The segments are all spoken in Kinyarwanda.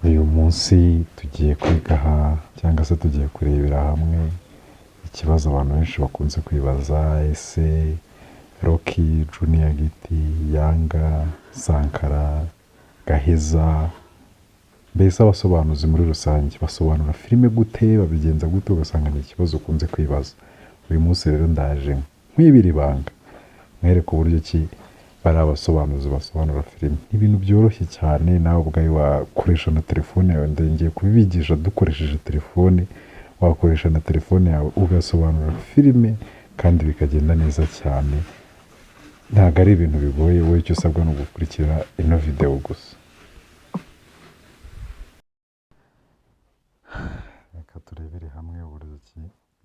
Uyu munsi tugiye kwiga cyangwa se tugiye kurebera hamwe ikibazo abantu benshi bakunze kwibaza, ese Rocky, Junior Giti, Yanga, Sankara, Gaheza, mbese abasobanuzi muri rusange basobanura filime gute, babigenza gute, ugasanga ni ikibazo ukunze kwibaza. Uyu munsi rero ndaje nkwibira ibanga, mwereke uburyo ki bari abasobanuzi basobanura filime. Ni ibintu byoroshye cyane, nawe ubwawe wakoresha na telefone yawe, ngiye kubibigisha dukoresheje telefone, wakoresha na telefone yawe ugasobanura filime kandi bikagenda neza cyane. Ntabwo ari ibintu bigoye, wowe icyo usabwa ni ugukurikira ino videwo gusa. Reka turebere hamwe uburyo ki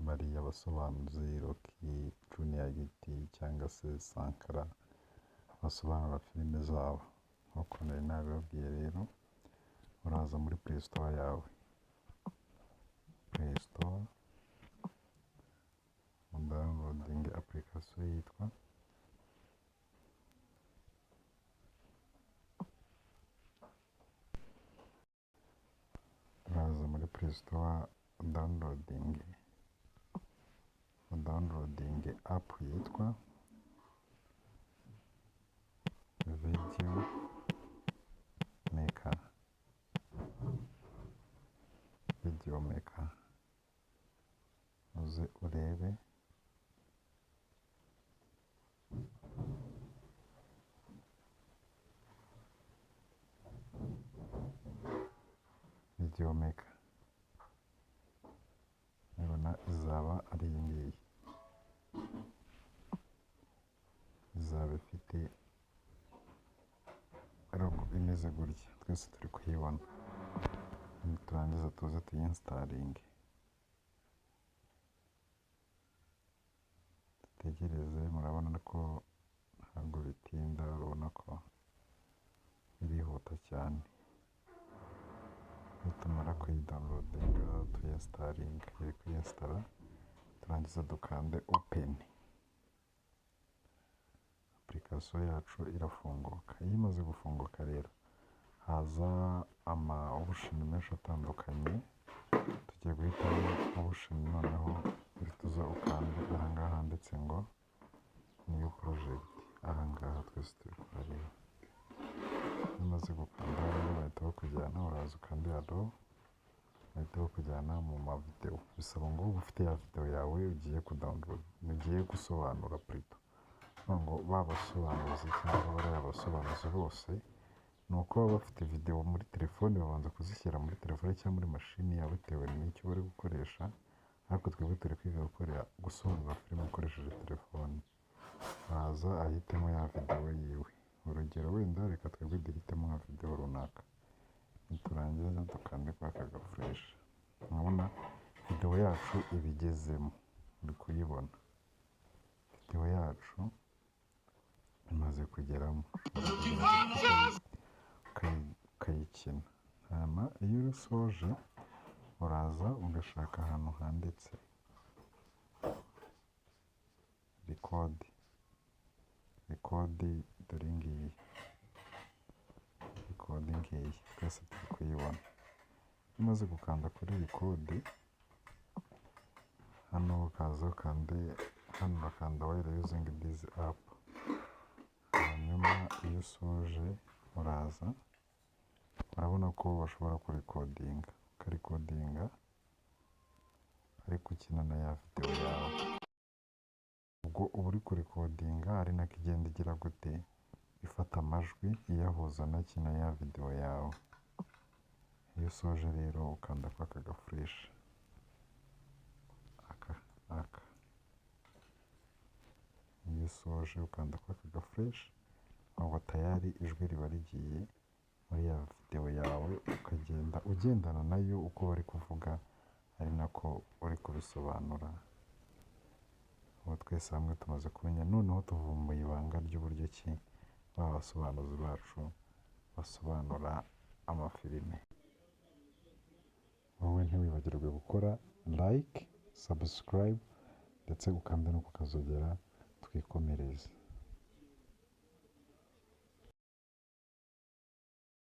bariya abasobanuzi Rocky, Junior Giti cyangwa se Sankara basobanura filime zabo. Nk'uko nari nabibabwiye rero, uraza muri Play Store yawe, Play Store, downloading application yitwa uraza muri Play Store, downloading app yitwa Video Maker, uze urebe Video Maker. Urabona izaba ari iyi ngiyi, izaba ifite logo imeze gutya, twese turi kuyibona. Turangiza tuze tuyinstaringe, dutegereze. Murabona ko ntabwo bitinda, urabona ko birihuta cyane. Nitumara kuyidownloadinga tuyinstaringa, iri kuyinstara, turangiza dukande open. Application yacu irafunguka. Iyo imaze gufunguka rero, haza option menshi atandukanye. Tugiye guhitamo option, noneho tuza ukande ahangaha handitse ngo new project. Ahangaha twese turi kurareba. Imaze gukanda rero bahita bakujyana, uraza ukande hano, bahita bakujyana mu mavideo. Bisaba ngo uba ufite ya video yawe ugiye kudownload, ugiye gusobanura plutôt. Ngo babasobanuzi cyangwa bari abasobanuzi bose, ni uko baba bafite video muri telefone, babanza kuzishyira muri telefone cyangwa muri mashini yawe bitewe n'icyo bari gukoresha. Ariko twebwe turi kwiga gusobanura filime ukoresheje telefone. Araza ahitemo ya video yiwe, urugero wenda reka twebwe duhitemo nka video runaka. Niturangiza dukande kwa aka gafresh. Murabona video yacu ibigezemo, uri kuyibona video yacu imaze kugeramo, ukayikina. Hanyuma iyo usoje, uraza ugashaka ahantu handitse record, dore ngiyi record ngiyi, twese turi kuyibona. Umaze gukanda kuri record, hano ukaza ukande hano, urakanda while using this app. Hanyuma iyo usoje uraza, urabona ko bashobora ukarikodinga ariko ukina na ya video yawe. Ubwo uba uri kurikodinga ari nako igenda igira gute, ifata amajwi iyahuza na kino ya video yawe. Iyo usoje rero ukanda kwa aka gafresh, iyo usoje ukanda kwa aka gafresh, aho tayari ijwi riba rigiye muri ya video yawe, ukagenda ugendana nayo uko bari kuvuga, ari nako uri kubisobanura. Ubu twese hamwe tumaze kumenya, noneho tuvumbuye ibanga ry'uburyo ki babasobanuzi bacu basobanura amafilime. Wowe ntiwibagirwe gukora like, subscribe ndetse ukanda no kukazogera, twikomereze.